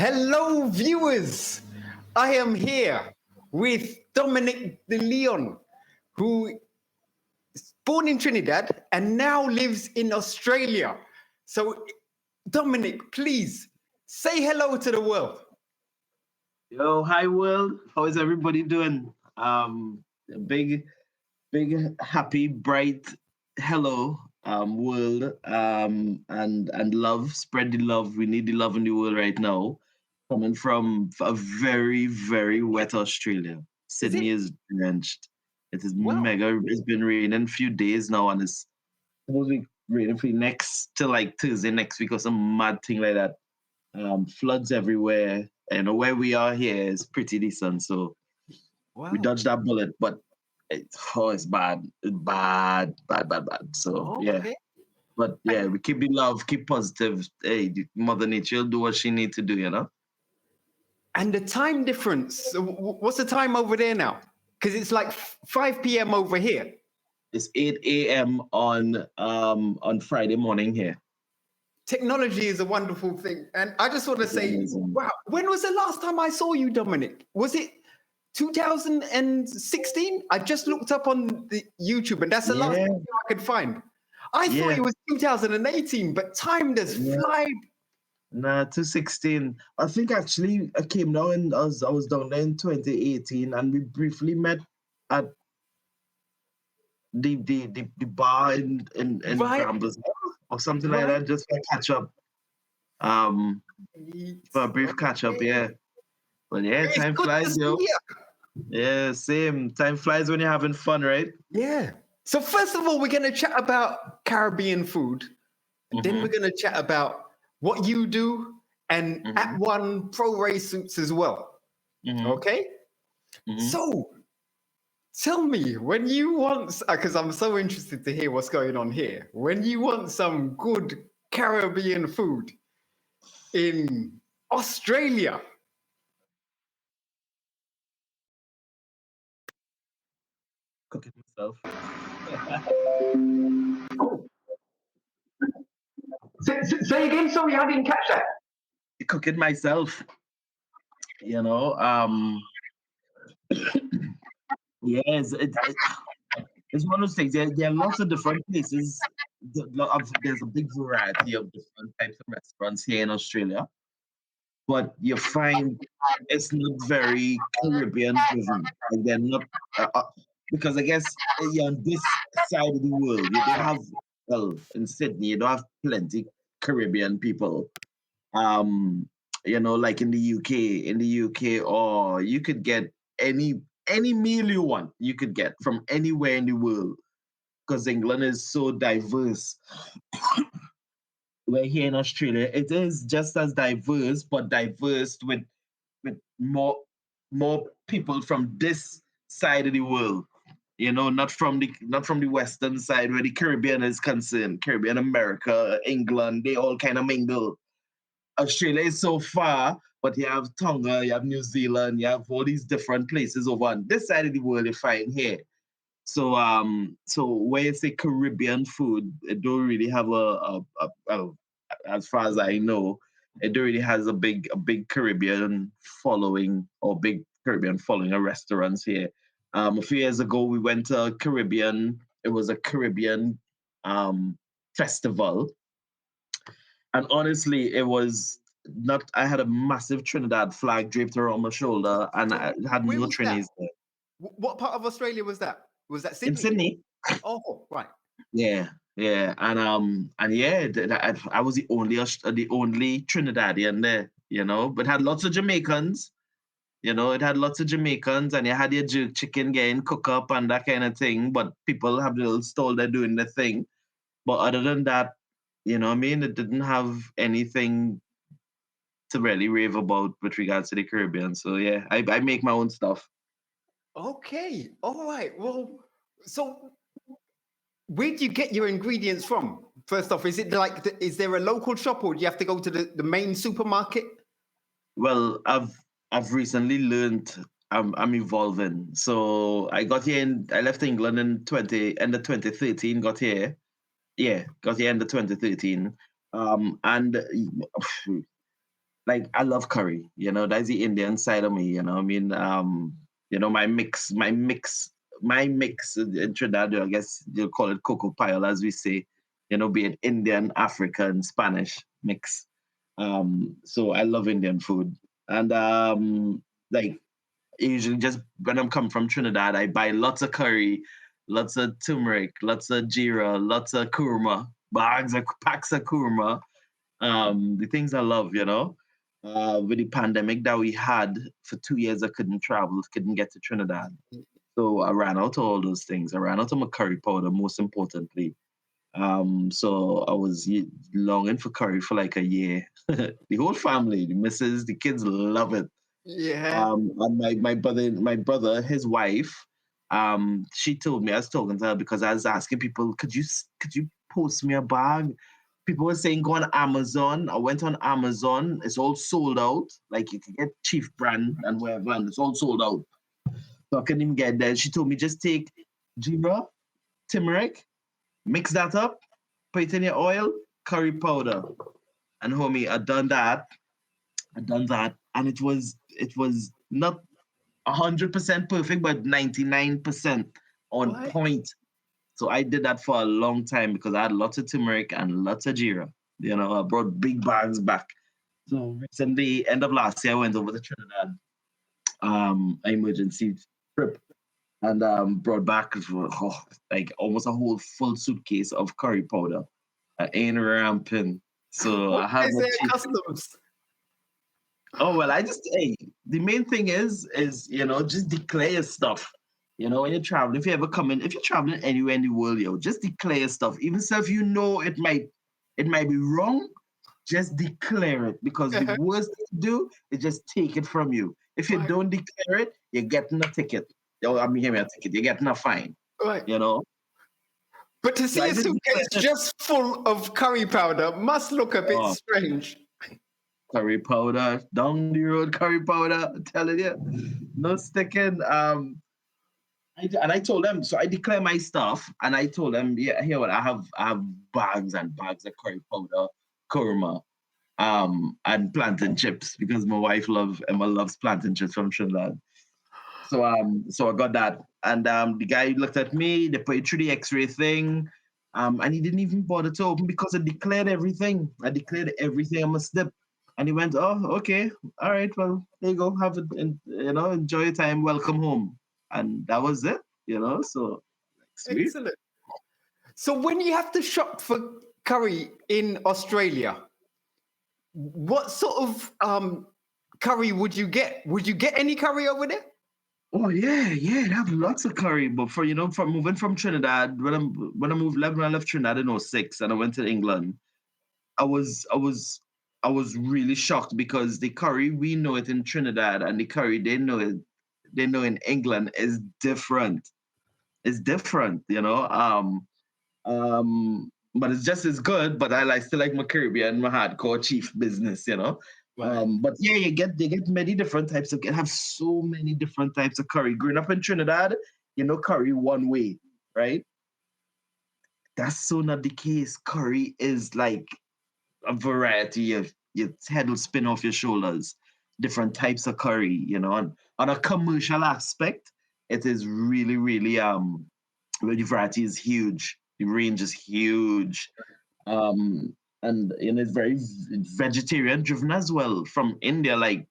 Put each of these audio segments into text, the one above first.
Hello, viewers. I am here with Dominic De Leon, who is born in Trinidad and now lives in Australia. So, Dominic, please say hello to the world. Yo, hi world. How is everybody doing? Big, happy, bright hello, world. And love. Spread the love. We need the love in the world right now. Coming from a very, very wet Australia. Sydney is drenched. It is mega. It's been raining a few days now, and it's supposed to be raining for next to like Thursday next week or some mad thing like that. Floods everywhere. And where we are here is pretty decent, so we dodged that bullet. But it's bad. It's bad. So yeah, but yeah, we keep the love, keep positive. Hey, Mother Nature will do what she need to do, you know. And the time difference. What's the time over there now? Because it's like 5 p.m. over here. It's 8 a.m. on Friday morning here. Technology is a wonderful thing. And I just want to say, wow, when was the last time I saw you, Dominic? Was it 2016? I just looked up on the YouTube, and that's the last video I could find. I thought it was 2018, but time does fly. Nah, 2016. I think actually I came down I was down there in 2018, and we briefly met at the bar in Brambles or something like that, just for catch up. For a brief catch up, yeah. But yeah, time flies, yo. Yeah, same. Time flies when you're having fun, right? Yeah. So first of all, we're going to chat about Caribbean food. And then we're going to chat about what you do and AT1 Pro Race Suits as well. Okay? So tell me, when you want, because I'm so interested to hear what's going on here, when you want some good Caribbean food in Australia. Cook it myself. Say again, sorry, I didn't catch that. Cook it myself. You know, yes, it's one of those things. There are lots of different places. There's a big variety of different types of restaurants here in Australia, but you find it's not very Caribbean driven. Like they're not because I guess on this side of the world, you don't have in Sydney, you don't have plenty Caribbean people. Like in the UK, or you could get any meal you want, you could get from anywhere in the world, because England is so diverse. Where here in Australia, it is just as diverse, but diverse with more people from this side of the world. Not from the western side where the Caribbean is concerned. Caribbean, America, England, they all kind of mingle. Australia is so far, but you have Tonga, you have New Zealand, you have all these different places over on this side of the world you find here. So where you say Caribbean food, it don't really have as far as I know, it don't really has a big Caribbean following, or big Caribbean following of restaurants here. A few years ago we went to a Caribbean. It was a Caribbean festival. And honestly, it was not. I had a massive Trinidad flag draped around my shoulder, and I had no Trinis there. What part of Australia was that? Was that Sydney? In Sydney. Oh, right. Yeah, and yeah, I was the only Trinidadian there, but had lots of Jamaicans. It had lots of Jamaicans, and you had your jerk chicken getting cook up and that kind of thing. But people have the little stall they're doing the thing. But other than that, what I mean, it didn't have anything to really rave about with regards to the Caribbean. So yeah, I make my own stuff. Okay, all right. Well, so where do you get your ingredients from? First off, is it like is there a local shop, or do you have to go to the main supermarket? Well, I've recently learned. I'm evolving. So I got here I left England in end of 2013. Got here. Yeah, got here end of 2013. And like I love curry. That's the Indian side of me. I mean, my mix in Trinidad, I guess you'll call it coco pile, as we say. Be it Indian, African, Spanish mix. So I love Indian food, and like usually just when I'm coming from Trinidad, I buy lots of curry, lots of turmeric, lots of jeera, lots of kurma, packs of kurma, the things I love. With the pandemic that we had for 2 years, I couldn't travel, couldn't get to Trinidad. So I ran out of all those things. I ran out of my curry powder, most importantly. So I was longing for curry for like a year. The whole family, the missus, the kids love it. Yeah. And my brother, his wife, she told me, I was talking to her because I was asking people, could you post me a bag? People were saying go on Amazon. I went on Amazon. It's all sold out. Like you can get Chief brand and whatever, and it's all sold out. So I couldn't even get there. She told me just take jeera, turmeric, mix that up, put it in your oil, curry powder. And homie, I done that, and it was not 100% perfect, but 99% on What? point. So I did that for a long time because I had lots of turmeric and lots of jeera. I brought big bags back. So recently, end of last year, I went over to Trinidad, emergency trip, and brought back like almost a whole full suitcase of curry powder. I ain't ramping. So What I have is a their chief. customs? Oh well, the main thing is just declare your stuff. When you're traveling, if you're traveling anywhere in the world, just declare your stuff. Even so, if it might be wrong, just declare it because the Uh-huh. worst thing to do is just take it from you. If you Right. don't declare it, you're getting a ticket. I mean, hear me, a ticket. You're getting a fine. Right. You know. But to So see I a just suitcase declared just full of curry powder must look a bit oh, strange. curry powder down the road, curry powder. I'm telling you, no sticking. And I told them, so I declare my stuff, and I told them, yeah, here what I have bags and bags of curry powder, kurma, and plantain chips because my wife Emma loves plantain chips from Trinidad. So I got that, and the guy looked at me, they put it through the X-ray thing, and he didn't even bother to open because I declared everything. I declared everything I must dip. And he went, oh, okay, all right, well, there you go, have it, and enjoy your time, welcome home, and that was it. So sweet. Excellent. So when you have to shop for curry in Australia, what sort of curry would you get? Would you get any curry over there? Oh yeah, they have lots of curry. But from moving from Trinidad, when I left Trinidad in '06 and I went to England, I was really shocked because the curry we know it in Trinidad and the curry they know in England is different. It's different. But it's just as good. But I still like my Caribbean, my hardcore chief business. Right. But yeah, they get many different types have so many different types of curry. Growing up in Trinidad, curry one way, right? That's so not the case. Curry is like a variety of your head will spin off your shoulders. Different types of curry. On a commercial aspect, it is really, really the variety is huge. The range is huge. And it's very vegetarian driven as well. From India, like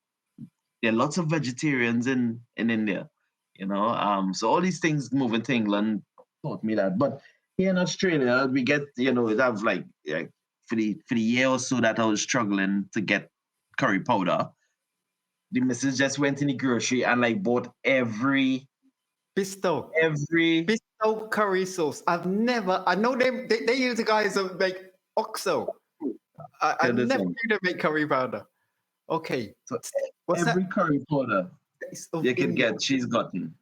there are lots of vegetarians in India. So all these things moving to England taught me that. But here in Australia, we get it have like for the year or so that I was struggling to get curry powder. The missus just went in the grocery and like bought every Bisto. every Bisto curry sauce. I know they use the guys that make OXO. I this never one. knew they make curry powder. Okay. So What's that? every curry powder Taste of you can India, get, she's gotten.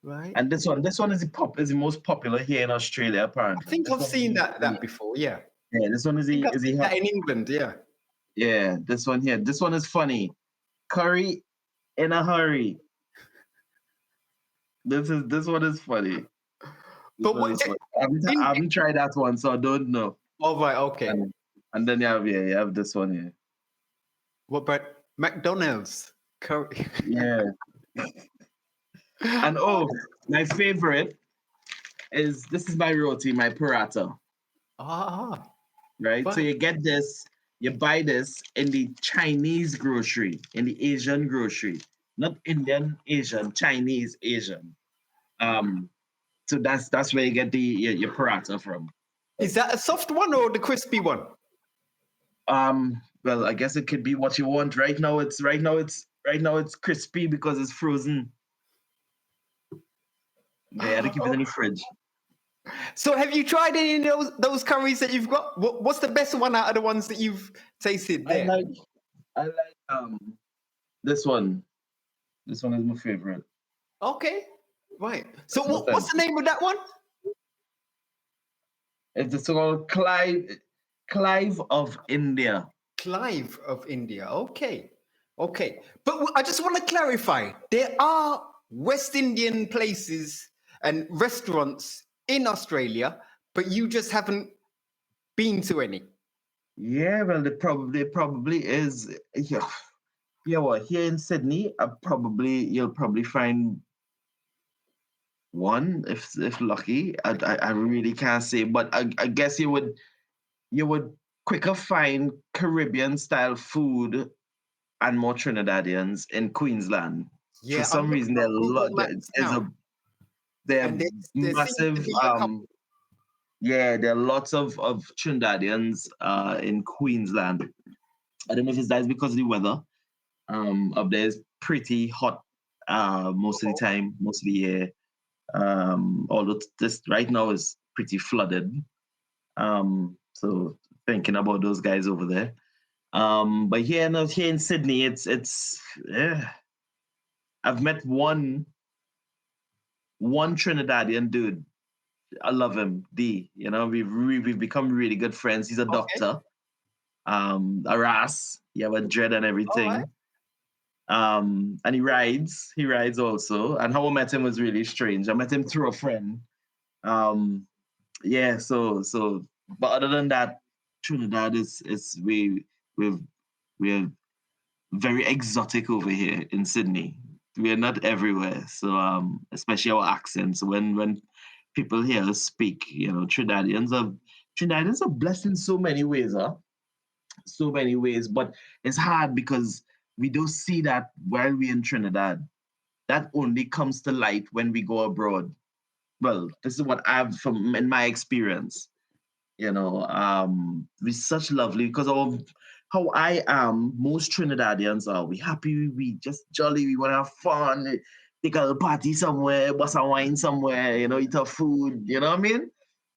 right? And this one is the most popular here in Australia, I apparently. think This I've one seen is that before. Yeah. yeah, this one I think I've is seen that in England. Yeah. yeah, this one here. This one is funny. Curry in a hurry. This one is funny. This But one what? is funny. I In, haven't tried that one, so I don't know. oh right. Okay. And then you have this one here. What about McDonald's curry? Yeah. And my favorite is this is my roti, my paratha. Ah, Right? So fine. you get this, you buy this in the Chinese grocery, in the Asian grocery, not Indian, Asian, Chinese, Asian. Um, so that's where you get your paratha from. Is that a soft one or the crispy one? Well, I guess it could be what you want. Right now it's crispy because it's frozen. They had to keep it in the fridge. So have you tried any of those curries that you've got? What's the best one out of the ones that you've tasted there? I like this one. This one is my favorite. Okay, right. So what's the name of that one? It's called Clive of India. Clive of India. Okay. But I just want to clarify. There are West Indian places and restaurants in Australia, but you just haven't been to any. Yeah, well, there probably is. Yeah, well, here in Sydney, you'll probably find one if lucky. I really can't say, but I guess you would quicker find Caribbean style food and more Trinidadians in Queensland. For Yeah, I'm some looking reason, there on are a Google lot. Maps There's now, a there are and there seems to massive be a couple. yeah, there are lots of Trinidadians in Queensland. I don't know if that's because of the weather. Up there is pretty hot most of the time, most of the year. Although this right now is pretty flooded. So thinking about those guys over there. But here in Sydney, it's yeah. I've met one Trinidadian dude. I love him, D. We've become really good friends. He's a Okay, doctor. A ras. You have a dread and all right. everything. And he rides. He rides also. And how I met him was really strange. I met him through a friend. Yeah. So. But other than that, Trinidad is we're very exotic over here in Sydney. We are not everywhere. So especially our accents. When people hear us speak, Trinidadians are blessed in so many ways, huh? So many ways, but it's hard because we don't see that while we're in Trinidad. That only comes to light when we go abroad. Well, this is what I've from in my experience. We're such lovely because of how I am. Most Trinidadians are. We happy. We just jolly. We want to have fun. Take a little party somewhere, bust a wine somewhere. Eat our food. You know what I mean?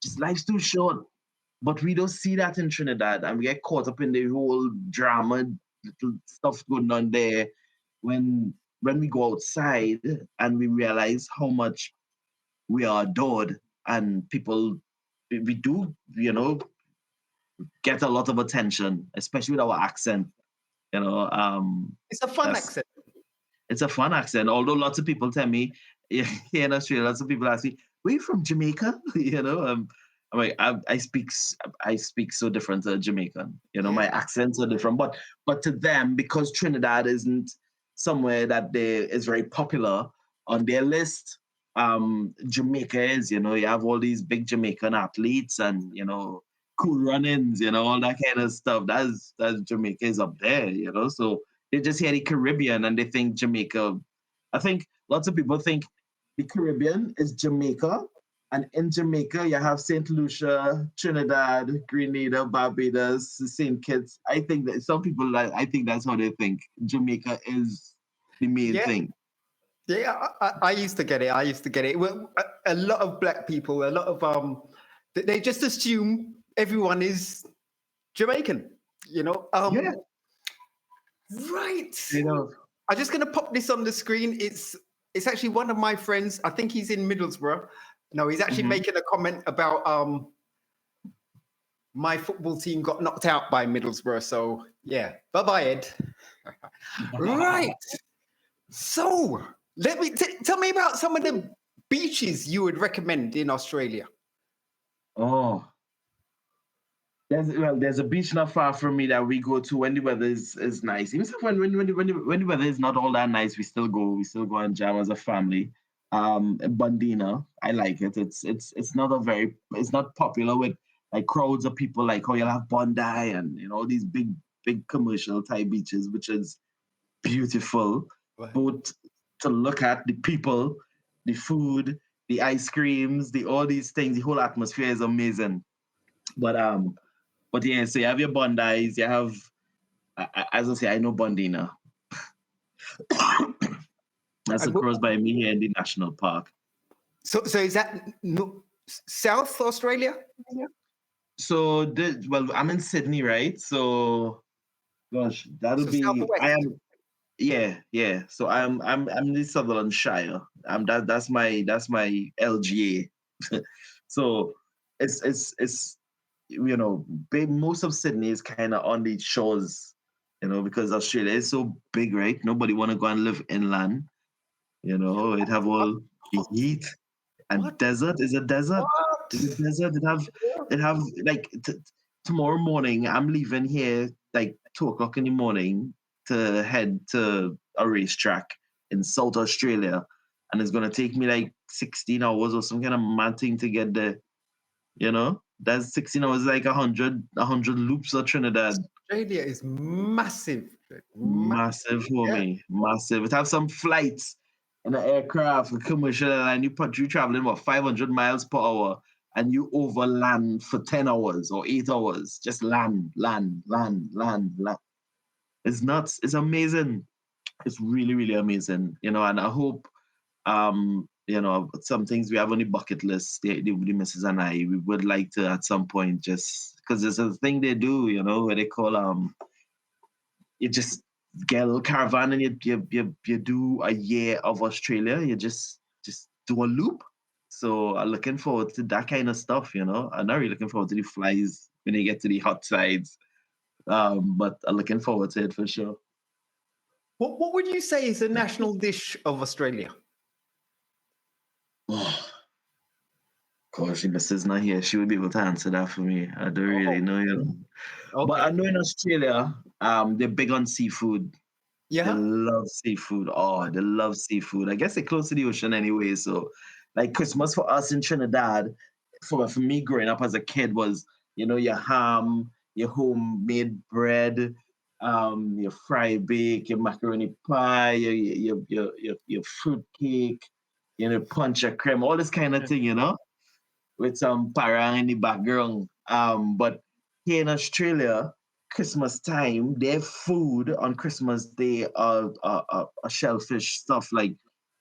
Just life's too short. But we don't see that in Trinidad, and we get caught up in the whole drama, little stuff going on there. When we go outside and we realize how much we are adored, and people, we do, get a lot of attention, especially with our accent. It's a fun That's accent. it's a fun accent. Although lots of people tell me here in Australia, lots of people ask me, "Were you from Jamaica?" I'm like, I speak so different to a Jamaican. My Yeah. accents are different. But to them, because Trinidad isn't somewhere that is very popular on their list, Jamaica is. You have all these big Jamaican athletes and cool run-ins, all that kind of stuff. That's Jamaica is up there. So they just hear the Caribbean and they think Jamaica. I think lots of people think the Caribbean is Jamaica, and in Jamaica you have Saint Lucia, Trinidad, Grenada, Barbados, Saint Kitts. I think that some people, I think that's how they think. Jamaica is the main Yeah. thing. Yeah, I used to get it. Well, a lot of black people, a lot of they just assume everyone is Jamaican. Yeah, Right. you know. I'm just gonna pop this on the screen. It's actually one of my friends. I think he's in Middlesbrough. No, he's actually Mhm. making a comment about my football team got knocked out by Middlesbrough. So yeah, bye bye, Ed. Right. So let me tell me about some of the beaches you would recommend in Australia. Oh, There's a beach not far from me that we go to when the weather is nice. Even if when the weather is not all that nice, we still go and jam as a family. Bundina, I like it. It's not popular with like crowds of people like how you'll have Bondi and these big commercial type beaches, which is beautiful. Right. But to look at the people, the food, the ice creams, all these things, the whole atmosphere is amazing. But yeah, so you have your Bondis, you have, as I say, I know Bondina. That's across by me here in the national park. So is that South Australia? So I'm in Sydney, right? So, gosh, that'll be Southwest. Yeah. So I'm in the Sutherland Shire. That's my LGA. So it's most of Sydney is kind of on the shores, because Australia is so big, right? Nobody want to go and live inland. It have all the heat and desert. Is a desert. What? It's a desert. It have like tomorrow morning. I'm leaving here like 2:00 in the morning to head to a racetrack in South Australia, and it's gonna take me like 16 hours or some kind of mad thing to get there. That's 16 hours, like 100 loops of Trinidad. Australia is massive. Massive for me. Massive. It have some flights in an aircraft, a commercial airline. You traveling about 500 miles per hour, and you overland for 10 hours or 8 hours. Just land. It's nuts. It's amazing. It's really, really amazing. And I hope, some things we have on the bucket list, the missus and I, we would like to at some point, just because there's a thing they do, where they call, you just get a little caravan and you do a year of Australia. You just do a loop. So I'm looking forward to that kind of stuff, I'm not really looking forward to the flies when you get to the hot sides. But I'm looking forward to it for sure. What would you say is the national dish of Australia? Oh, gosh, the missus not here. She would be able to answer that for me. I don't really know, Okay. But I know in Australia, they're big on seafood. Yeah. They love seafood. Oh, they love seafood. I guess they're close to the ocean anyway. So, like Christmas for us in Trinidad, for me growing up as a kid was, your ham, your homemade bread, your fry bake, your macaroni pie, your fruit cake, punch a cream, all this kind of thing, with some parang in the background. But here in Australia, Christmas time, their food on Christmas Day are shellfish stuff like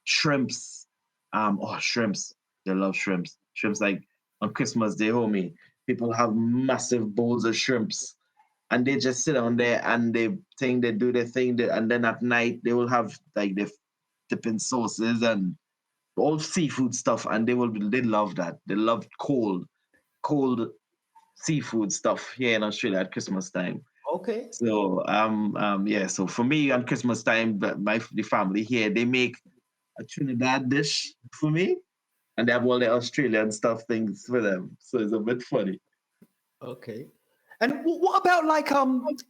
shrimps. Shrimps. They love shrimps. Shrimps, like on Christmas Day, homie, people have massive bowls of shrimps. And they just sit down there and they do their thing. And then at night, they will have like the dipping sauces and all seafood stuff. And they love that. They love cold seafood stuff here in Australia at Christmas time. Okay. So so for me on Christmas time, the family here, they make a Trinidad dish for me, and they have all the Australian stuff things for them. So it's a bit funny. Okay. And what about like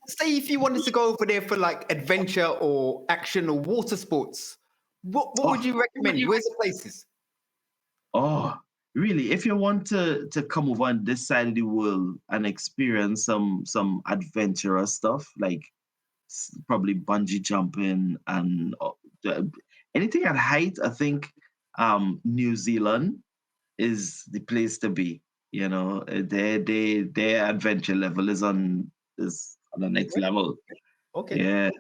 say if you wanted to go over there for like adventure or action or water sports, what would you recommend? Where's the places? Oh, really? If you want to come over on this side of the world and experience some adventurous stuff, like probably bungee jumping and anything at height, I think New Zealand is the place to be. Their adventure level is on the next level. Okay. Yeah.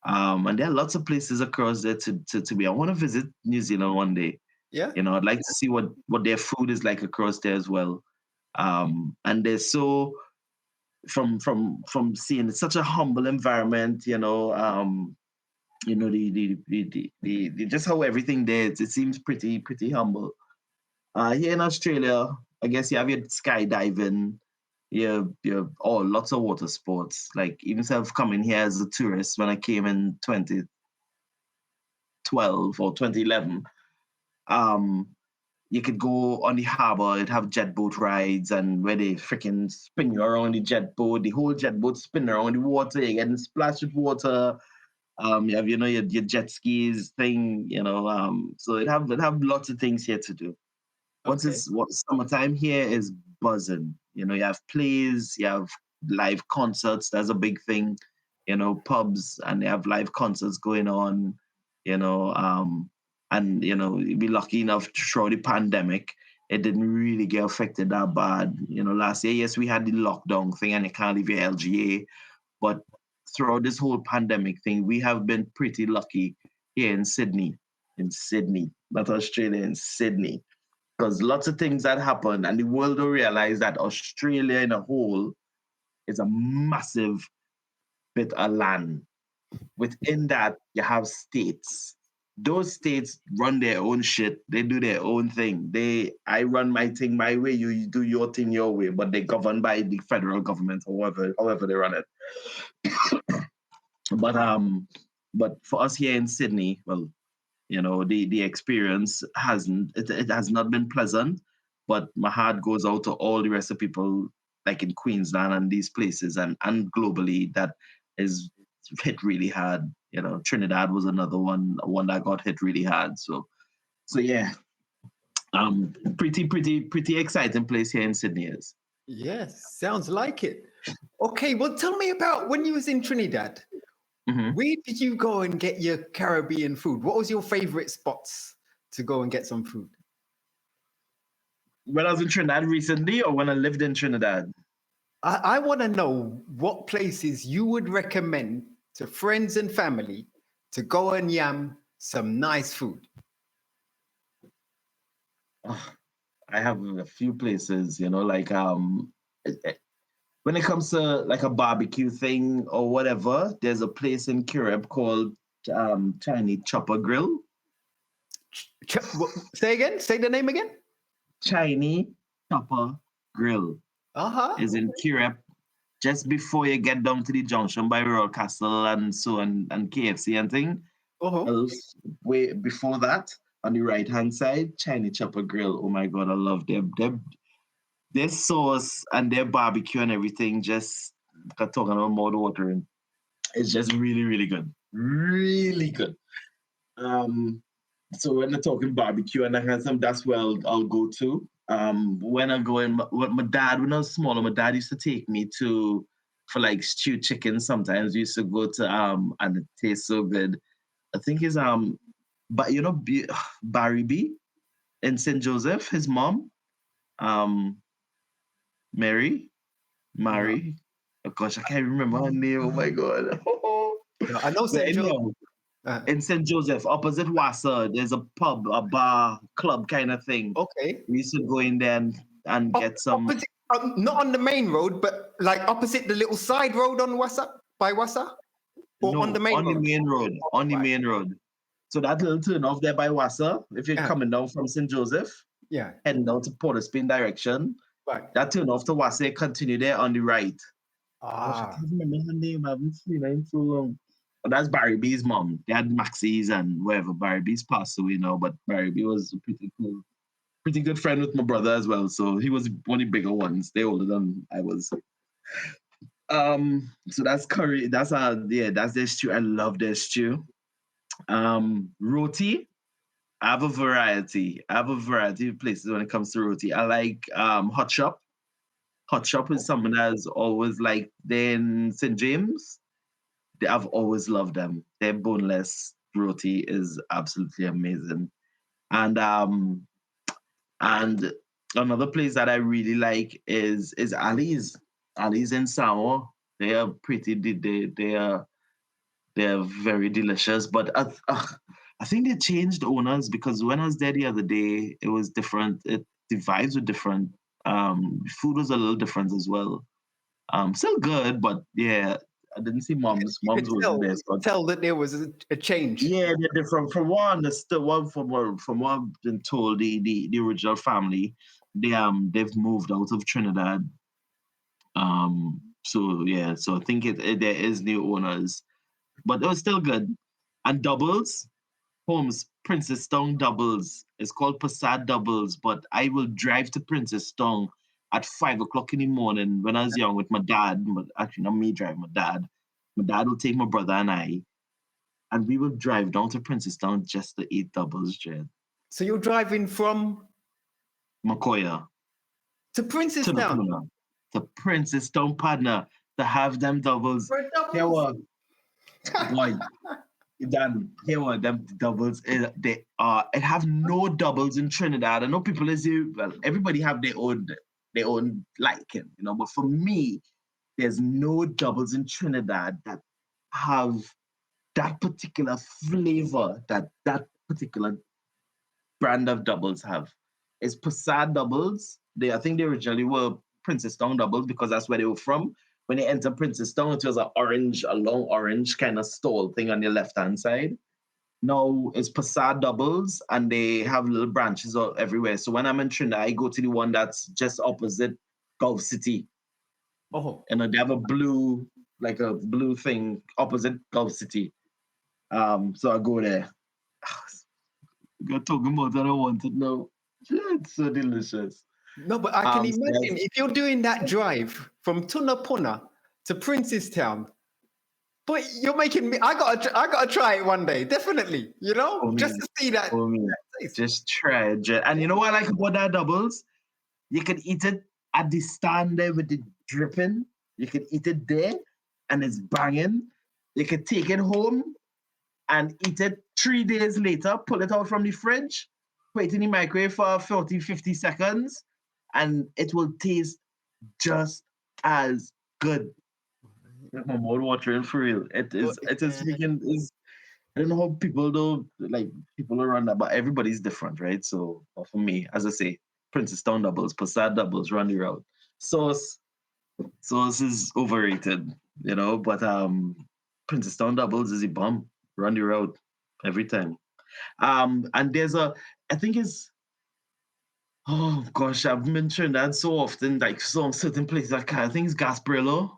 And there are lots of places across there to be. I want to visit New Zealand one day. Yeah. I'd like to see what their food is like across there as well. And they're so from seeing such a humble environment, the just how everything there it seems pretty humble. Here in Australia, I guess you have your skydiving, lots of water sports. Like even self coming here as a tourist when I came in 2012 or 2011. you could go on the harbor, it'd have jet boat rides and where they freaking spin you around the jet boat, the whole jet boat spin around the water, you're getting splashed with water. You have, your jet skis thing, so it have lots of things here to do. What summertime here is buzzing. You have plays, you have live concerts. That's a big thing. Pubs, and they have live concerts going on. And you'd be lucky enough throughout the pandemic, it didn't really get affected that bad. Last year, yes, we had the lockdown thing, and you can't leave your LGA, but throughout this whole pandemic thing, we have been pretty lucky here in Sydney, not Australia, in Sydney. Because lots of things that happen, and the world will realize that Australia in a whole is a massive bit of land. Within that, you have states. Those states run their own shit. They do their own thing. I run my thing my way, you do your thing your way, but they're governed by the federal government, however they run it. But for us here in Sydney, well, the experience has not been pleasant, but my heart goes out to all the rest of people like in Queensland and these places and globally that is hit really hard. Trinidad was another one that got hit really hard. So yeah, pretty exciting place here in Sydney is. Yes, sounds like it. Okay, well, tell me about when you was in Trinidad. Mm-hmm. Where did you go and get your Caribbean food? What was your favorite spots to go and get some food? When I was in Trinidad recently, or when I lived in Trinidad? I want to know what places you would recommend to friends and family to go and yam some nice food. I have a few places, like when it comes to like a barbecue thing or whatever, there's a place in Kireb called Chinese Chopper Grill. Say again? Say the name again? Chinese Chopper Grill. Is in Kireb, just before you get down to the junction by Royal Castle and KFC and thing. Way before that, on the right-hand side, Chinese Chopper Grill. Oh my God, I love them. Their sauce and their barbecue and everything, just talking about mouth watering. It's just really, really good. Really good. So when they're talking barbecue and that kind of stuff, that's where I'll go to. When I'm going with my dad, when I was smaller, my dad used to take me for like stewed chicken. Sometimes we used to go to and it tastes so good. I think it's but Barry B in St. Joseph, his mom, Mary. Oh gosh, I can't remember her name. Oh my God. I know St. Joseph. In St. Joseph, opposite Wassa, there's a pub, a bar, club kind of thing. Okay. We used to go in there and get some. Opposite, not on the main road, but like opposite the little side road on Wassa, by Wassa? Or no, on the main road? On the main road. So that little turn off there by Wassa, if you're coming down from St. Joseph, heading down to Port of Spain direction, that turn off to Wassa, continue there on the right. I can't remember her name. I haven't seen her in so long. But that's Barry B's mom. They had Maxie's and whatever. Barry B's passed away now, but Barry B was a pretty good friend with my brother as well. So he was one of the bigger ones. They're older than I was. So that's curry. That's their stew. I love their stew. Roti. I have a variety of places when it comes to roti. I like Hot Shop. Hot Shop is someone that's always like in St. James. I've always loved them. Their boneless roti is absolutely amazing. And another place that I really like is Ali's. Ali's in Samoa. They are they're very delicious. But I think they changed owners because when I was there the other day, it was different. The vibes were different. Food was a little different as well. Still good, but yeah, I didn't see mom's wasn't there. So tell that there was a change. Yeah, they're different. From what I've been told, the original family, they've moved out of Trinidad. So I think there is new owners, but it was still good. And doubles, Holmes, Princestown doubles. It's called Passat doubles, but I will drive to Princestown at 5 o'clock in the morning when I was young with my dad. But actually, not me driving, my dad. My dad will take my brother and I, and we will drive down to Princestown just to eat doubles, Jed. So you're driving from Makoya to Princestown? To Princestown, partner, to have them doubles. For doubles? Here what? Boy. Dan, here what them doubles they are. It have no doubles in Trinidad. I know people is well, everybody have their own liking, you know. But for me, there's no doubles in Trinidad that have that particular flavor that particular brand of doubles have. It's Passat doubles. I think they originally were Princestown doubles because that's where they were from. When they enter Princestown, it was a long orange kind of stall thing on your left-hand side. Now it's Passat doubles, and they have little branches all everywhere. So when I'm in Trinidad, I go to the one that's just opposite Gulf City. Oh. And they have a blue thing opposite Gulf City. So I go there. You're talking about that I wanted now. It's so delicious. No, but I can imagine if you're doing that drive from Tunapuna to Princestown, but you're making me. I gotta try it one day, definitely. You know, just to see that. Just try it, and you know what I like about that doubles? You can eat it at the stand there with the dripping. You can eat it there, and it's banging. You can take it home and eat it 3 days later. Pull it out from the fridge, put it in the microwave for 40, 50 seconds. And it will taste just as good. My mouth watering for real. It is freaking is. I don't know how people do people around that, but everybody's different, right? So for me, as I say, Princestown doubles, Passat doubles, run the route. Sauce is overrated, you know, but Princestown doubles is a bomb. Run the route every time. And there's I think it's. Oh gosh, I've mentioned that so often, like some certain places. I think it's Gasparillo.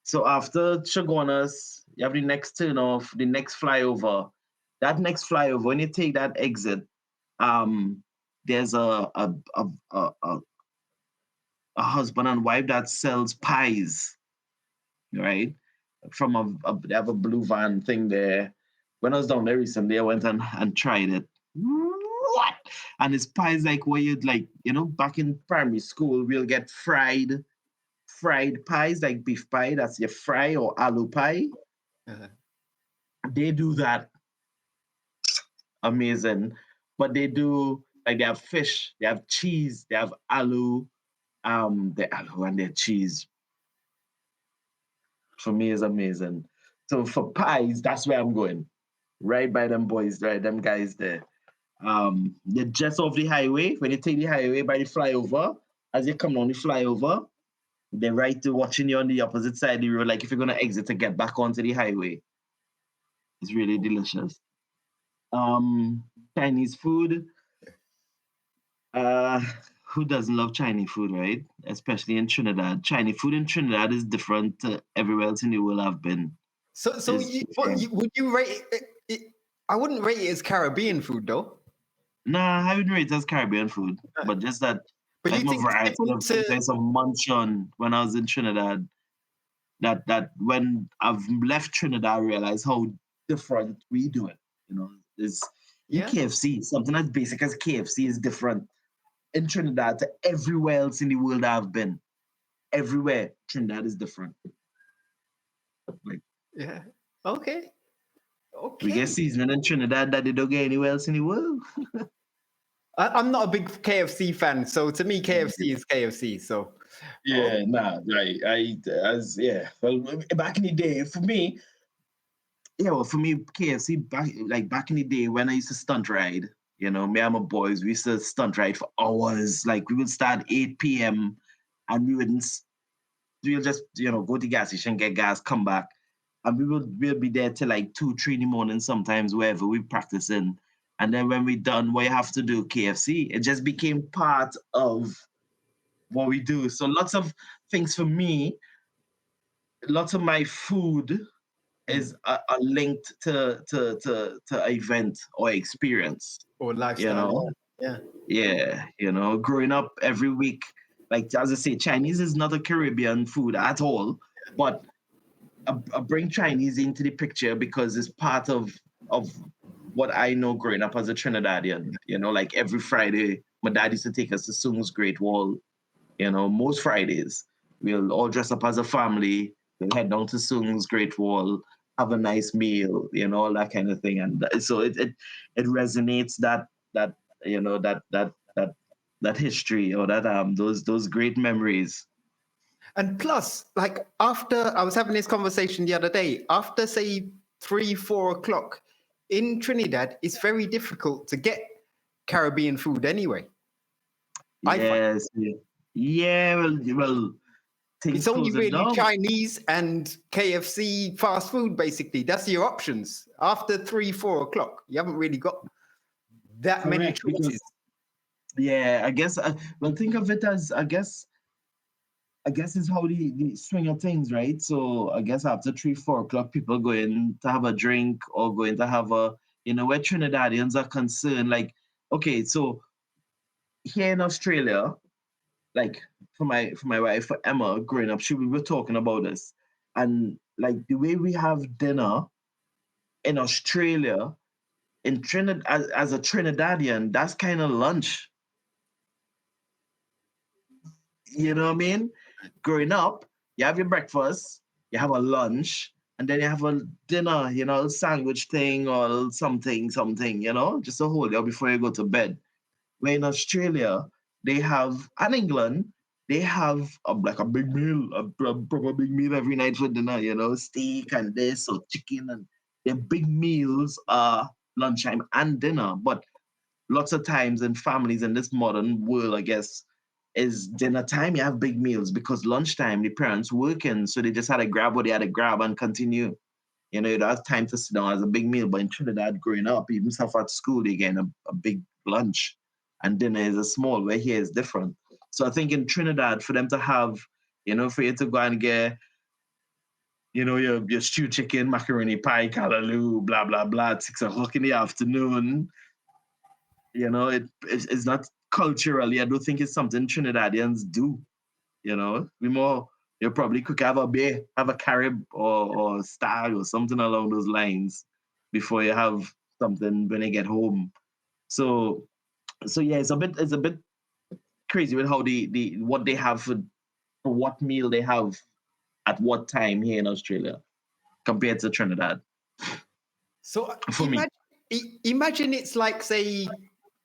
So after Chaguanas, you have the next turn off, the next flyover. That next flyover, when you take that exit, there's a husband and wife that sells pies, right? From they have a blue van thing there. When I was down there recently, I went and tried it. What? And it's pies like where you'd back in primary school, we'll get fried pies like beef pie, that's your fry, or aloo pie. Uh-huh. They do that. Amazing. But they do, like, they have fish, they have cheese, they have aloo, the aloo and their cheese. For me, is amazing. So for pies, that's where I'm going. Right by them boys, right, them guys there. They're just off the highway. When you take the highway by the flyover, as you come on the flyover, they're right to watching you on the opposite side of the road, like if you're gonna exit to get back onto the highway. It's really delicious. Chinese food. Who doesn't love Chinese food, right? Especially in Trinidad. Chinese food in Trinidad is different to everywhere else in the world I've been. So would you rate it? I wouldn't rate it as Caribbean food, though. Nah, I wouldn't rate it as Caribbean food, but just that. But like you think variety of things of munch on when I was in Trinidad. That when I've left Trinidad, I realized how different we do it. You know, is KFC, something as basic as KFC is different in Trinidad to everywhere else in the world I've been. Everywhere, Trinidad is different. Yeah. Okay. We get seasoning in Trinidad that they don't get anywhere else in the world. I'm not a big KFC fan, so to me, KFC is KFC. So yeah, Well, back in the day, for me, KFC back in the day when I used to stunt ride. You know, me and my boys, we used to stunt ride for hours. Like we would start 8 p.m. and we'll just go to the gas station, get gas, come back, and we'll be there till like 2, 3 in the morning sometimes, wherever we practicing. And then when we're done, what you have to do, KFC, it just became part of what we do. So lots of things for me, lots of my food is linked to an event or experience. Or lifestyle. You know? Yeah. You know, growing up every week, like as I say, Chinese is not a Caribbean food at all, but I bring Chinese into the picture because it's part of what I know growing up as a Trinidadian. You know, like every Friday, my dad used to take us to Sung's Great Wall. You know, most Fridays, we'll all dress up as a family, we'll head down to Sung's Great Wall, have a nice meal, you know, all that kind of thing. And so it resonates that you know that history or that those great memories. And plus, like after I was having this conversation the other day, after say 3-4 o'clock in Trinidad, it's very difficult to get Caribbean food anyway. Yes, yeah. Well, it's only really Chinese and KFC fast food. Basically, that's your options. After 3-4 o'clock, you haven't really got that many choices. Yeah, I guess. Well, think of it as I guess it's how the swing of things, right? So I guess after 3-4 o'clock, people going to have a drink or going to have a, you know, where Trinidadians are concerned. Like, okay, so here in Australia, like for my wife, for Emma, growing up, we were talking about this, and like the way we have dinner in Australia, in Trinidad, as a Trinidadian, that's kind of lunch. You know what I mean? Growing up, you have your breakfast, you have a lunch, and then you have a dinner, you know, sandwich thing or something, you know, just a whole day before you go to bed. Where in Australia, they have, and England, they have like a big meal, a proper big meal every night for dinner, you know, steak and this or chicken. And their big meals are lunchtime and dinner. But lots of times in families in this modern world, I guess, is dinner time. You have big meals because lunchtime, the parents working. So they just had to grab what they had to grab and continue. You know, you don't have time to sit down as a big meal. But in Trinidad, growing up, even stuff at school, they get a big lunch and dinner is a small, where here is different. So I think in Trinidad, for them to have, you know, for you to go and get, you know, your stew chicken, macaroni pie, callaloo, blah, blah, blah, at 6 o'clock in the afternoon, you know, it's not culturally, I don't think it's something Trinidadians do. You know, you'll probably cook, have a carib or stag or something along those lines before you have something when you get home. So yeah, it's a bit crazy with how the what they have for what meal they have at what time here in Australia compared to Trinidad. So imagine it's like, say,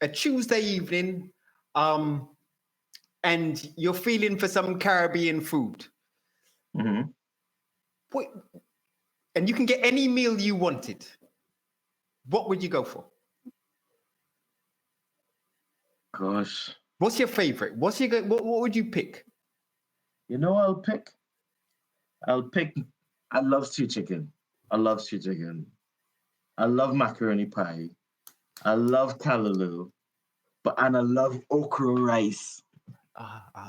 a Tuesday evening, and you're feeling for some Caribbean food. Mm-hmm. And you can get any meal you wanted. What would you go for? Gosh. What's your favorite? What would you pick? You know, I'll pick. I love stew chicken. I love macaroni pie. I love callaloo. And I love okra rice.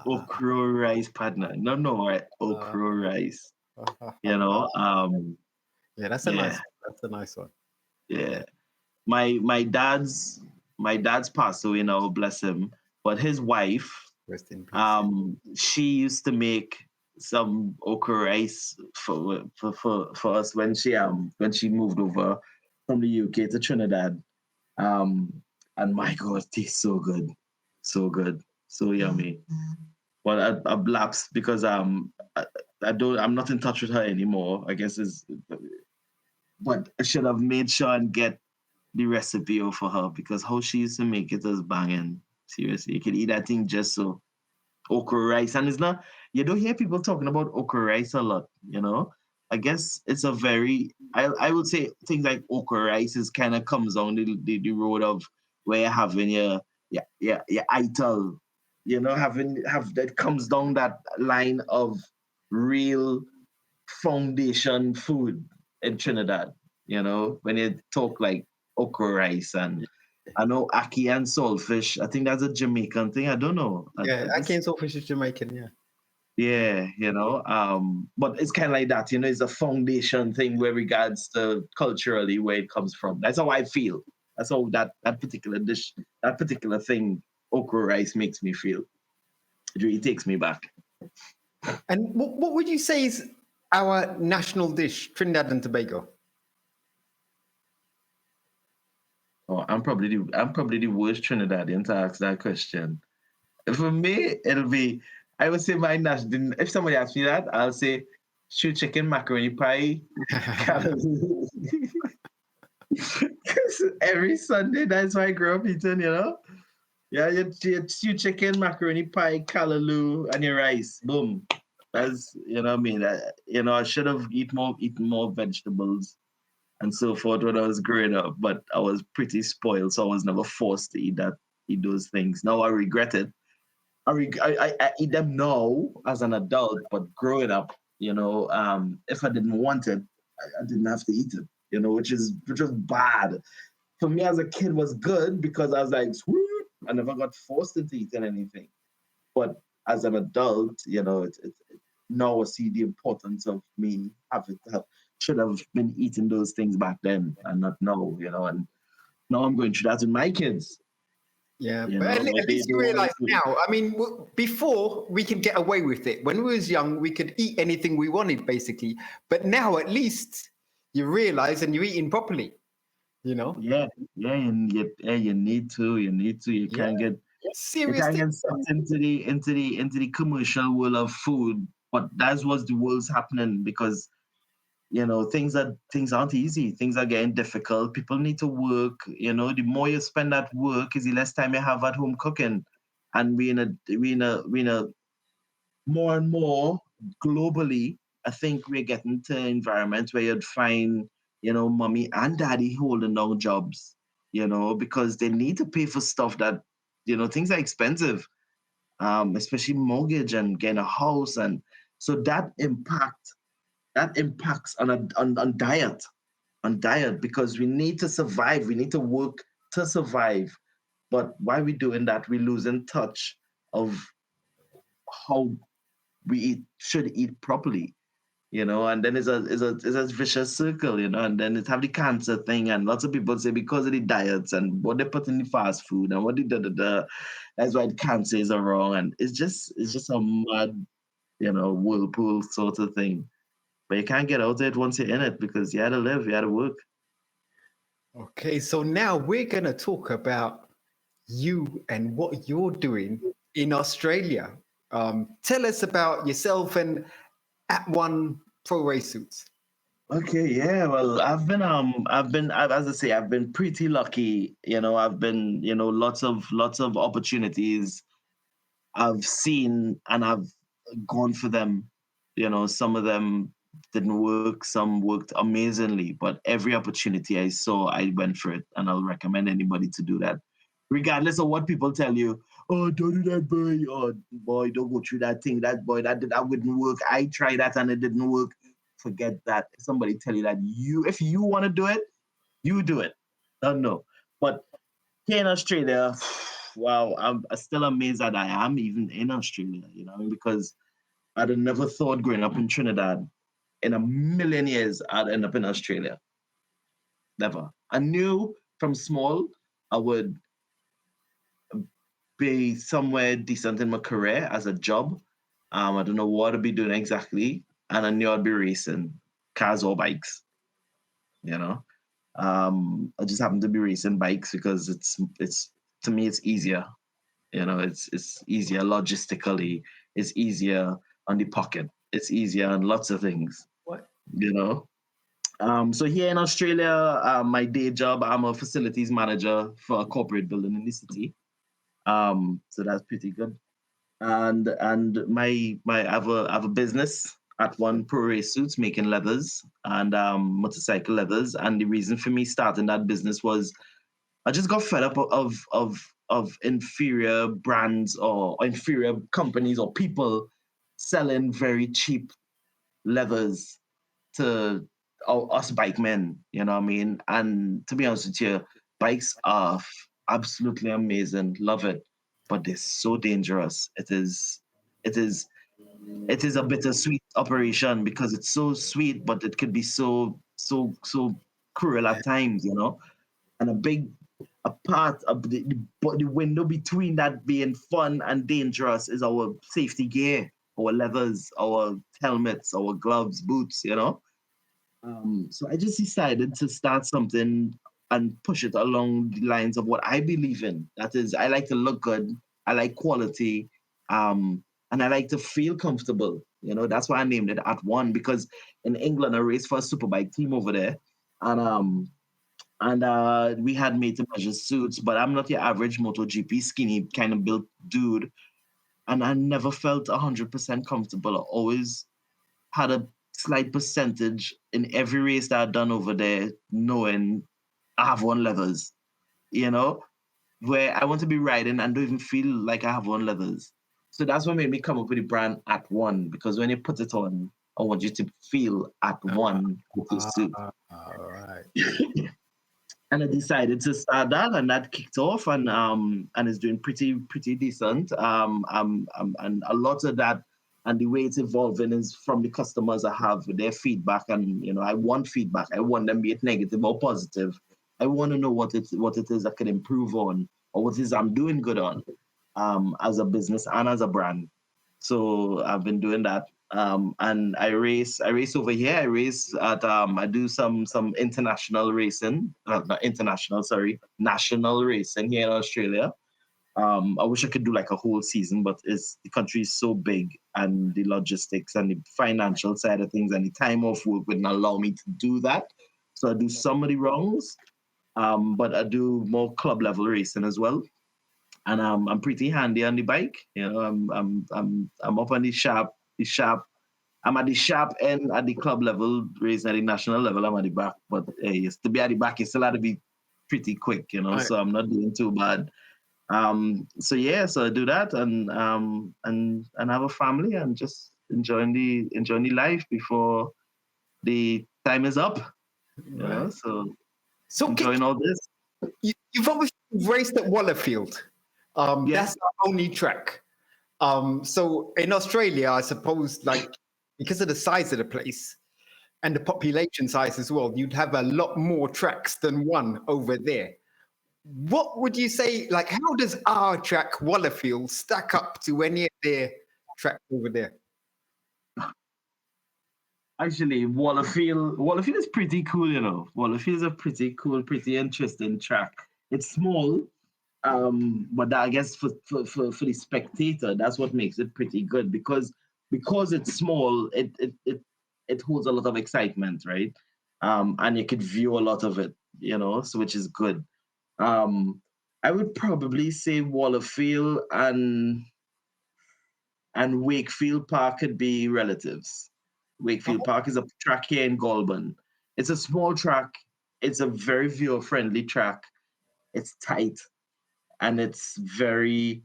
Okra rice, partner. No, right? Okra rice. You know, yeah, that's a nice one. Yeah. My dad's passed away now, bless him. But his wife, rest in peace. She used to make some okra rice for us when she moved over from the UK to Trinidad. And my God, it tastes so good. So yummy. Well, I lapsed because I'm not in touch with her anymore. I guess but I should have made sure and get the recipe for her, because how she used to make it is banging. Seriously, you can eat that thing just so. Okra rice, and it's not, you don't hear people talking about okra rice a lot, you know. I guess it's a very, I would say things like okra rice is kind of comes on the road of where you're having your ital, you know, have that comes down that line of real foundation food in Trinidad, you know, when you talk like okra rice. And I know ackee and saltfish. I think that's a Jamaican thing. I don't know. Yeah, ackee and saltfish is Jamaican, yeah. Yeah, but it's kind of like that, it's a foundation thing with regards to culturally where it comes from. That's how I feel. That's how that particular dish, that particular thing, okra rice makes me feel. It really takes me back. And what would you say is our national dish, Trinidad and Tobago? Oh, I'm probably the worst Trinidadian to ask that question. For me, it'll be, I would say my national. If somebody asks me that, I'll say stew chicken, macaroni pie, callaloo. Every Sunday, that's what I grew up eating. Yeah, you stew chicken, macaroni pie, callaloo, and your rice. Boom. That's what I mean. I should have eaten more vegetables and so forth when I was growing up, but I was pretty spoiled, so I was never forced to eat those things. Now I regret it. I eat them now as an adult, but growing up, if I didn't want it, I didn't have to eat it. Which is bad. For me as a kid was good because I was like, sweet. I never got forced into eating anything. But as an adult, now I see the importance of me should have been eating those things back then and not now, and now I'm going through that with my kids. Yeah, but at least you realize now. I mean, before we could get away with it. When we was young, we could eat anything we wanted, basically. But now, at least you realize and you're eating properly. Yeah, and you need to. You can't get sucked into the commercial world of food. But that's what the world's happening because things aren't easy. Things are getting difficult. People need to work. The more you spend at work, is the less time you have at home cooking. And we in a more and more globally, I think we're getting to environments where you'd find, mommy and daddy holding down jobs, because they need to pay for stuff that, things are expensive, especially mortgage and getting a house. And so that impacts on diet because we need to survive. We need to work to survive. But while we're doing that, we're losing touch of how we should eat properly, and then it's a vicious circle, and then it's have the cancer thing, and lots of people say because of the diets and what they put in the fast food and what they that's why cancer is wrong, and it's just a mad, whirlpool sort of thing. But you can't get out of it once you're in it because you had to live, you had to work. Okay, so now we're gonna talk about you and what you're doing in Australia. Tell us about yourself and AT1 Pro Race Suits. Okay, yeah. Well, as I say, I've been pretty lucky. I've been, lots of opportunities I've seen and I've gone for them. Some of them didn't work, some worked amazingly, but every opportunity I saw, I went for it, and I'll recommend anybody to do that, regardless of what people tell you. Oh, don't do that, boy. Oh, boy, don't go through that thing. That wouldn't work. I tried that and it didn't work. Forget that. If somebody tell you that if you want to do it, you do it. Don't know. But here in Australia, wow, I'm still amazed that I am even in Australia, because I'd have never thought growing up in Trinidad in a million years I'd end up in Australia. Never. I knew from small I would be somewhere decent in my career as a job. I don't know what I'd be doing exactly. And I knew I'd be racing cars or bikes, I just happen to be racing bikes because it's to me it's easier. It's easier logistically. It's easier on the pocket. It's easier on lots of things. What? So here in Australia, my day job, I'm a facilities manager for a corporate building in the city. So that's pretty good. And I have a business AT1 Pro Race Suits, making leathers and motorcycle leathers. And the reason for me starting that business was I just got fed up of inferior brands or inferior companies or people selling very cheap leathers to us bike men. You know what I mean? And to be honest with you, bikes are absolutely amazing. Love it, but they're so dangerous. It is it is a bittersweet operation because it's so sweet, but it could be so cruel at times, you know. And a part of the window between that being fun and dangerous is our safety gear, our leathers, our helmets, our gloves, boots, you know. So I just decided to start something and push it along the lines of what I believe in. That is, I like to look good, I like quality, and I like to feel comfortable. You know, that's why I named it AT1, because in England I raced for a superbike team over there, and we had made to measure suits, but I'm not your average MotoGP skinny kind of built dude, and I never felt 100% comfortable. I always had a slight percentage in every race that I've done over there, knowing I have on leathers, you know, where I want to be riding and don't even feel like I have on leathers. So that's what made me come up with the brand AT1, because when you put it on, I want you to feel at one with your suit. All right. And I decided to start that, and that kicked off, and it's doing pretty decent. And a lot of that, and the way it's evolving is from the customers I have with their feedback, and you know, I want feedback. I want them, be it negative or positive. I want to know what it is I can improve on, or what it is I'm doing good on, as a business and as a brand. So I've been doing that. And I race over here. I race at I do some international racing, not international, sorry, national racing here in Australia. I wish I could do like a whole season, but the country is so big, and the logistics and the financial side of things and the time off work wouldn't allow me to do that. So I do some of the rounds, but I do more club level racing as well. And I'm pretty handy on the bike. You know, I'm up on the sharp. I'm at the sharp end at the club level, racing at the national level. I'm at the back, but hey, to be at the back, you still have to be pretty quick, you know. Right. So I'm not doing too bad. So I do that, and have a family, and just enjoying the life before the time is up. You know, so enjoying all this. You've obviously raced at Wallerfiled. That's our only track. So in Australia, I suppose, like, because of the size of the place and the population size as well, you'd have a lot more tracks than one over there. What would you say, like, how does our track, Wallerfield, stack up to any of their tracks over there? Actually, Wallerfield is pretty cool, you know. Wallerfield is a pretty cool, pretty interesting track. It's small, but I guess for the spectator, that's what makes it pretty good, because it's small, it holds a lot of excitement, right? And you could view a lot of it, you know, so which is good. I would probably say Wallerfield and Wakefield Park could be relatives. Wakefield Park is a track here in Goulburn. It's a small track. It's a very viewer-friendly track. It's tight, and it's very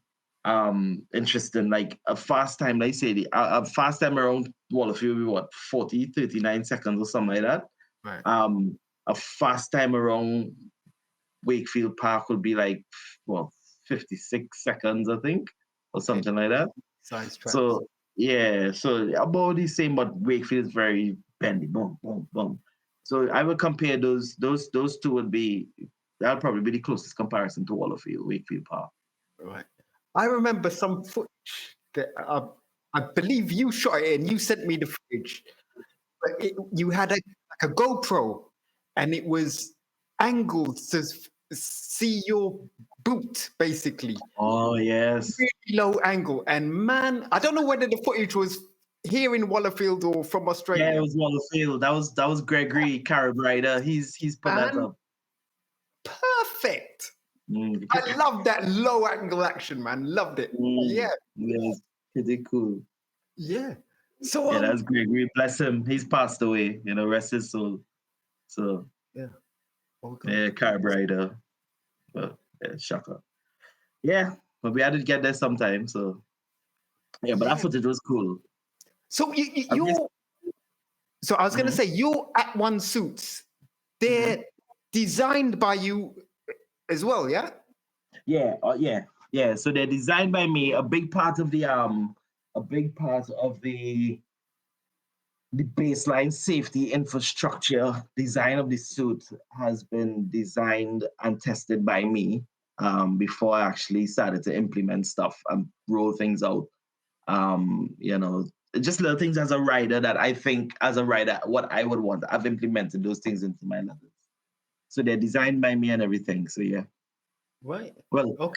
interesting. Like a fast time, like say a fast time around Wallerfield will be 40, 39 seconds or something like that. Right. A fast time around Wakefield Park would be like 56 seconds, I think, or something like that. Science tracks. So about the same, but Wakefield is very bendy, boom, boom, boom. So I would compare those two would be, that'll probably be the closest comparison to Wakefield Park. Right. I remember some footage that I believe you shot it and you sent me the footage. But you had a GoPro, and it was angled to see your boot, basically. Oh, yes. Really low angle. And man, I don't know whether the footage was here in Wallerfield or from Australia. Yeah, it was Wallerfield. That was Gregory Carib Rider. He's put that up. Perfect. I love that low angle action, man. Loved it. Yeah. Yeah, pretty cool. Yeah. So that's Gregory. Bless him. He's passed away. You know, rest his soul. So yeah. Carib Rider. But shocker. Yeah, but we had to get there sometime. So yeah, but that footage was cool. So so I was going to say, your AT1 suits, they're designed by you as well, yeah? Yeah. So they're designed by me. A big part of the a big part of the baseline safety infrastructure design of the suit has been designed and tested by me before I actually started to implement stuff and roll things out. You know, just little things as a rider that I think as a rider, what I would want. I've implemented those things into my leathers. So they're designed by me and everything. So yeah. Right. Well, Okay.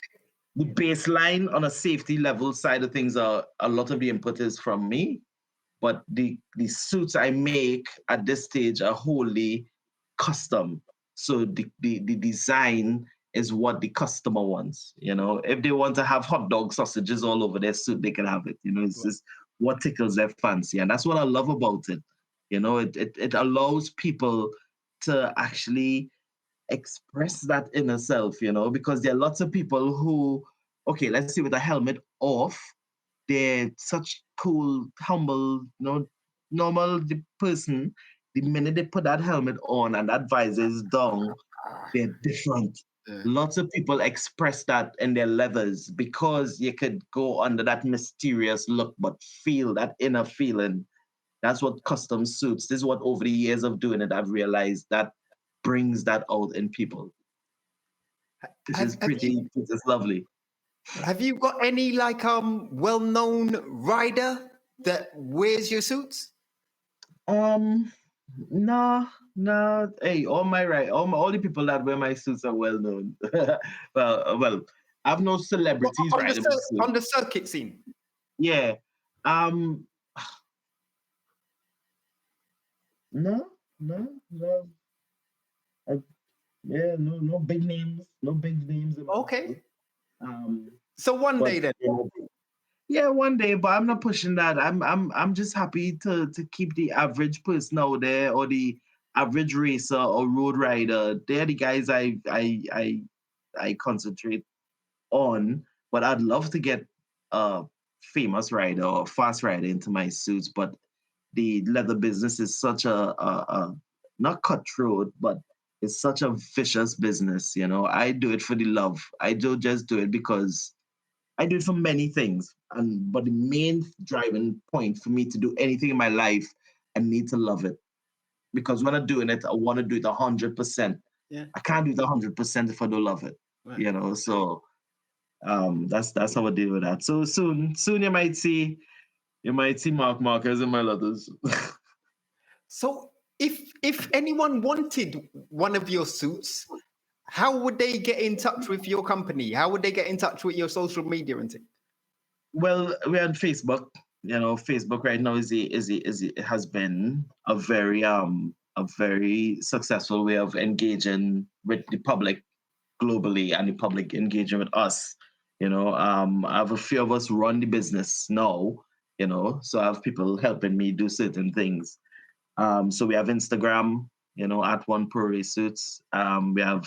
the baseline on a safety level side of things are a lot of the input is from me, but the suits I make at this stage are wholly custom. So the design is what the customer wants. You know, if they want to have hot dog sausages all over their suit, they can have it. You know, it's just what tickles their fancy, and that's what I love about it. You know, it allows people to actually express that inner self. You know, because there are lots of people who, okay, let's say with a helmet off, they're such cool, humble, you know, normal person. The minute they put that helmet on and that visor is down, they're different. Lots of people express that in their leathers because you could go under that mysterious look, but feel that inner feeling. That's what custom suits. This is what over the years of doing it, I've realized that brings that out in people. This is this is lovely. Have you got any like well-known rider that wears your suits? No, no. Hey, all the people that wear my suits are well known. well, I've no celebrities riding my suit. On the circuit scene. Yeah. No. No big names. No big names. Okay. So one day then. Yeah, one day, but I'm not pushing that. I'm just happy to keep the average person out there or the average racer or road rider. They're the guys I concentrate on. But I'd love to get a famous rider or fast rider into my suits. But the leather business is such a not cutthroat, but it's such a vicious business. You know, I do it for the love. I don't just do it because I do it for many things, but the main driving point for me to do anything in my life, I need to love it. Because when I'm doing it, I want to do it 100%. Yeah. I can't do it 100% if I don't love it. Right. You know, so that's how I deal with that. So soon you might see markers in my leathers. So if anyone wanted one of your suits, how would they get in touch with your company? How would they get in touch with your social media and things? Well, we're on Facebook. You know, Facebook right now has been a very successful way of engaging with the public globally and the public engaging with us. You know, I have a few of us run the business now. You know, so I have people helping me do certain things. So we have Instagram. You know, AT1 Pro Race Suits. We have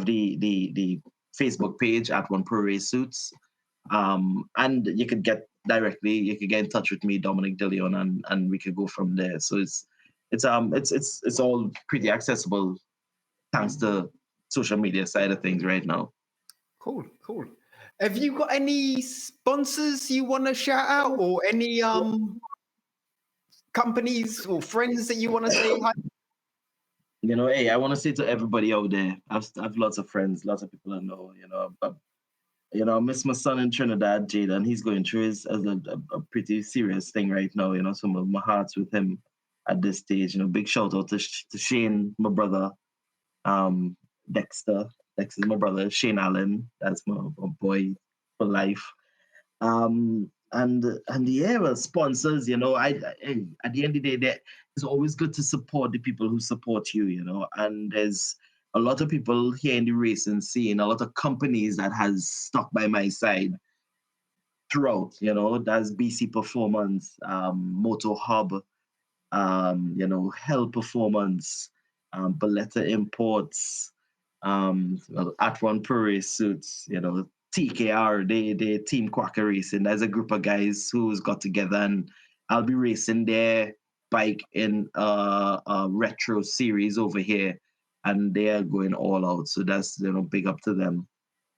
the Facebook page AT1 Pro Race Suits. And you could get in touch with me, Dominic De Leon, and we could go from there. So it's all pretty accessible thanks to social media side of things right now. Cool. Have you got any sponsors you want to shout out, or any companies or friends that you want to say hi? You know, hey, I want to say to everybody out there, I've lots of friends, lots of people I know. I miss my son in Trinidad, Jaden. He's going through a pretty serious thing right now. You know, so my heart's with him at this stage. You know, big shout out to Shane, my brother. Dexter's my brother. Shane Allen, that's my boy for life. And yeah, well, sponsors. You know, at the end of the day, it's always good to support the people who support you. You know, and there's a lot of people here in the racing scene, a lot of companies that has stuck by my side throughout. You know, that's BC Performance, Moto Hub, Hell Performance, Balletta Imports, AT1 Pro Race Suits, you know, TKR, they Team Quacker Racing. There's a group of guys who's got together, and I'll be racing their bike in a retro series over here, and they are going all out. So that's, big up to them.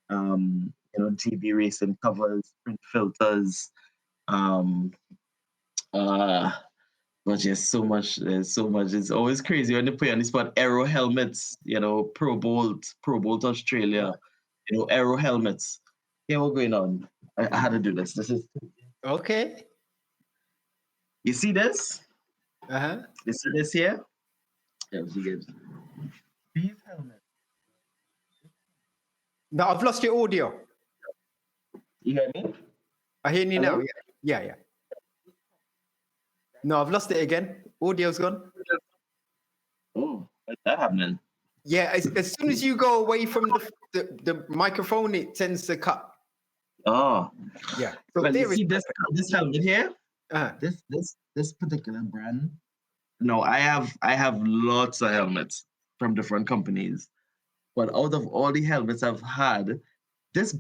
GB Racing covers, print filters, Um, uh, but there's so much. There's so much. It's always crazy when they put you on the spot. Airoh Helmets, Pro Bolt Australia, Airoh Helmets. Yeah, what's going on? I had to do this. This is. Okay. You see this? Uh-huh. You see this here? Yeah, she gives. These helmets. No, I've lost your audio. You hear me? I hear you Hello? now. Yeah. No, I've lost it again. Audio's gone. Oh, what's that happening? Yeah, as soon as you go away from the microphone, it tends to cut. Oh. Yeah. So Well, you there is see this helmet here? uh-huh. This particular brand. No, I have lots of helmets from different companies. But out of all the helmets I've had, this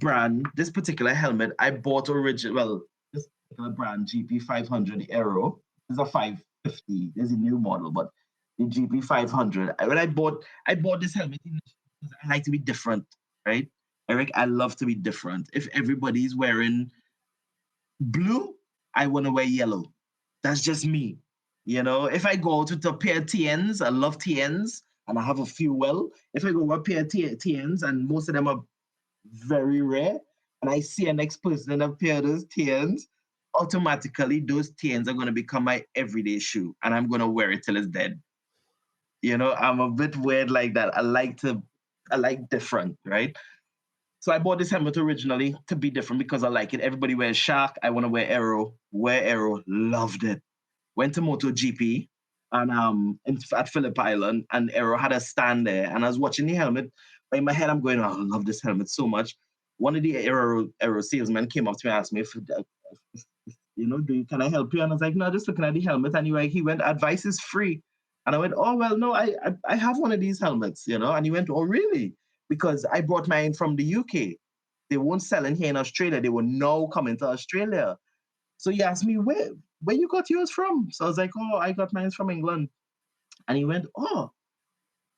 particular helmet, I bought original. Well, this particular brand, GP500 Airoh, is a 550. There's a new model, but the GP500. When I bought this helmet because I like to be different, right? Eric, I love to be different. If everybody's wearing blue, I want to wear yellow. That's just me. If I go out with a pair of TNs, I love TNs, and I have a few well. If I go with a pair of TNs, and most of them are very rare, and I see a next person in a pair of those TNs, automatically those TNs are going to become my everyday shoe, and I'm going to wear it till it's dead. I'm a bit weird like that. I like different, right? So I bought this helmet originally to be different because I like it. Everybody wears Shark. I want to wear Airoh. Wear Airoh. Loved it. Went to MotoGP and at Phillip Island, and Airoh had a stand there, and I was watching the helmet. But in my head, I'm going, oh, I love this helmet so much. One of the Airoh salesmen came up to me and asked me can I help you? And I was like, no, just looking at the helmet. And he went, advice is free. And I went, oh, well, no, I have one of these helmets, And he went, oh, really? Because I brought mine from the UK. They weren't selling here in Australia. They were now coming to Australia. So he asked me, where you got yours from? So I was like, oh, I got mine from England. And he went, oh,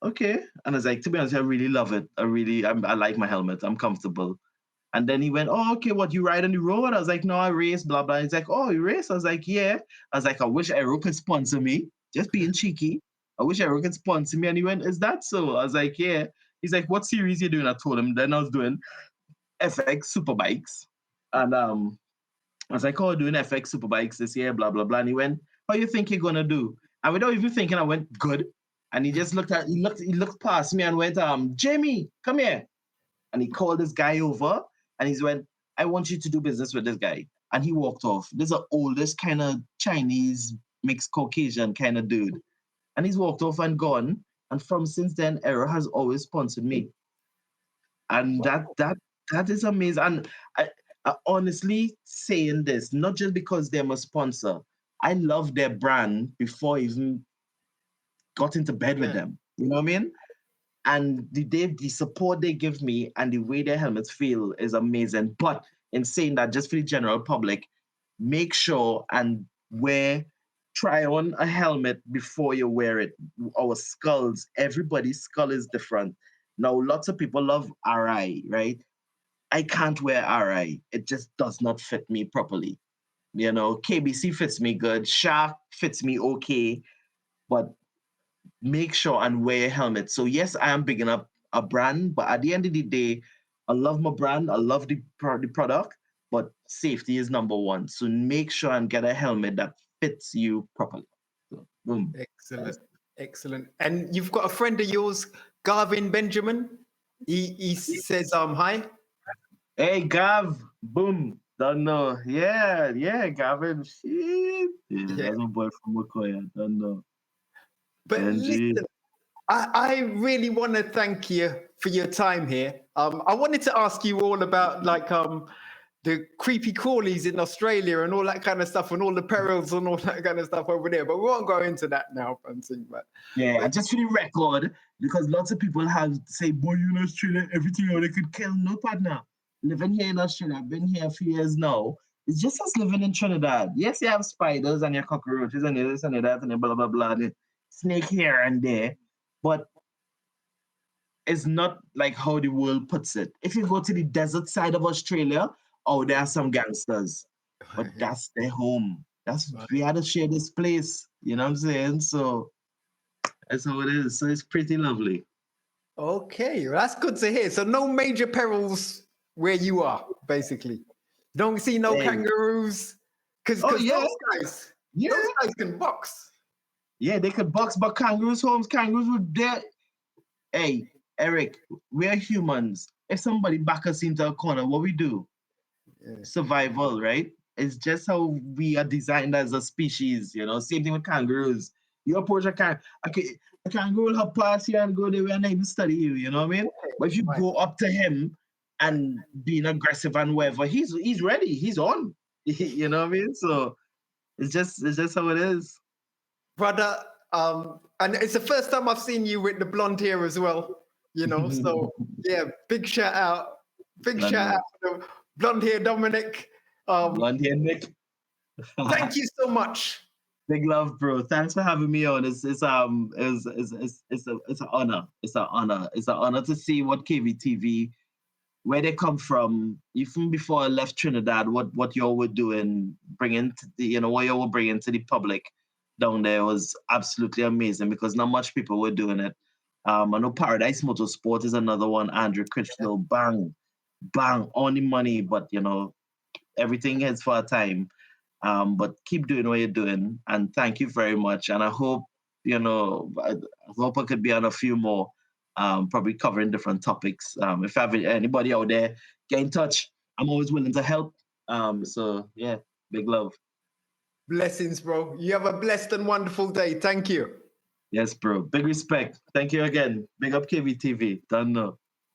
okay. And I was like, to be honest, I really love it. I like my helmet. I'm comfortable. And then he went, oh, okay, what, you ride on the road? I was like, no, I race, blah, blah. He's like, oh, you race? I was like, yeah. I was like, I wish Airoh could sponsor me. Just being cheeky. I wish Airoh could sponsor me. And he went, is that so? I was like, yeah. He's like, what series you doing? I told him. Then I was doing FX Superbikes. And I was like, oh, doing FX Superbikes this year, blah, blah, blah. And he went, how you think you're going to do? And without even thinking, I went, good. And he just looked past me and went, Jamie, come here. And he called this guy over and he went, I want you to do business with this guy. And he walked off. This is the oldest kind of Chinese mixed Caucasian kind of dude. And he's walked off and gone. And from since then, Airoh has always sponsored me. And that is amazing. And I honestly saying this, not just because they're my sponsor. I love their brand before I even got into bed with them. You know what I mean? And the support they give me and the way their helmets feel is amazing. But in saying that, just for the general public, make sure and try on a helmet before you wear it. Our skulls, everybody's skull is different. Now, lots of people love RI, right? I can't wear RI. It just does not fit me properly. KBC fits me good. Shark fits me okay. But make sure and wear a helmet. So yes, I am bigging up a brand, but at the end of the day, I love my brand. I love the product, but safety is number one. So make sure and get a helmet that fits you properly. So, boom. Excellent. And you've got a friend of yours, Garvin Benjamin. He says hi. Hey Gav, boom. Don't know. Yeah, Gavin. Shit. Yeah, that's my boy from Okoya. Don't know. But Benji. listen, I really want to thank you for your time here. I wanted to ask you all about the creepy crawlies in Australia and all that kind of stuff and all the perils and all that kind of stuff over there. But we won't go into that now, Francine. But just for the record, because lots of people have say, boy, you in Australia, everything how they could kill. No, partner. Living here in Australia, I've been here a few years now. It's just as living in Trinidad. Yes, you have spiders and your cockroaches and this and that and blah, blah, blah, the snake here and there. But it's not like how the world puts it. If you go to the desert side of Australia, there are some gangsters. but that's their home. We had to share this place. You know what I'm saying? So that's how it is. So it's pretty lovely. Okay, well, that's good to hear. So no major perils where you are, basically. Don't see no kangaroos. Because those guys can box. Yeah, they could box, but kangaroos were there. Hey, Eric, we're humans. If somebody back us into a corner, what we do? Yeah. Survival, right? It's just how we are designed as a species, you know. Same thing with kangaroos. You approach a kangaroo will hop past you and go there and not even study you, you know what I mean? Okay, but if you go up to him and being aggressive and whatever, he's ready, he's on. You know what I mean? So it's just how it is. Brother, and it's the first time I've seen you with the blonde hair as well, you know. So yeah, big shout out to blonde hair Dominic. Blonde hair Nick. Thank you so much. Big love, bro. Thanks for having me on. It's an honor. It's an honor. It's an honor to see what KVTV, where they come from, even before I left Trinidad, what y'all were doing, bringing to the, what y'all were bringing to the public down there was absolutely amazing because not much people were doing it. I know Paradise Motorsport is another one. Andrew Critchlow, bang, on the money, but everything is for a time. But keep doing what you're doing, and thank you very much. And I hope, I hope I could be on a few more, probably covering different topics. If I have anybody out there, get in touch. I'm always willing to help. So yeah, big love. Blessings, bro. You have a blessed and wonderful day. Thank you. Yes, bro. Big respect. Thank you again. Big up KVTV. Don't know.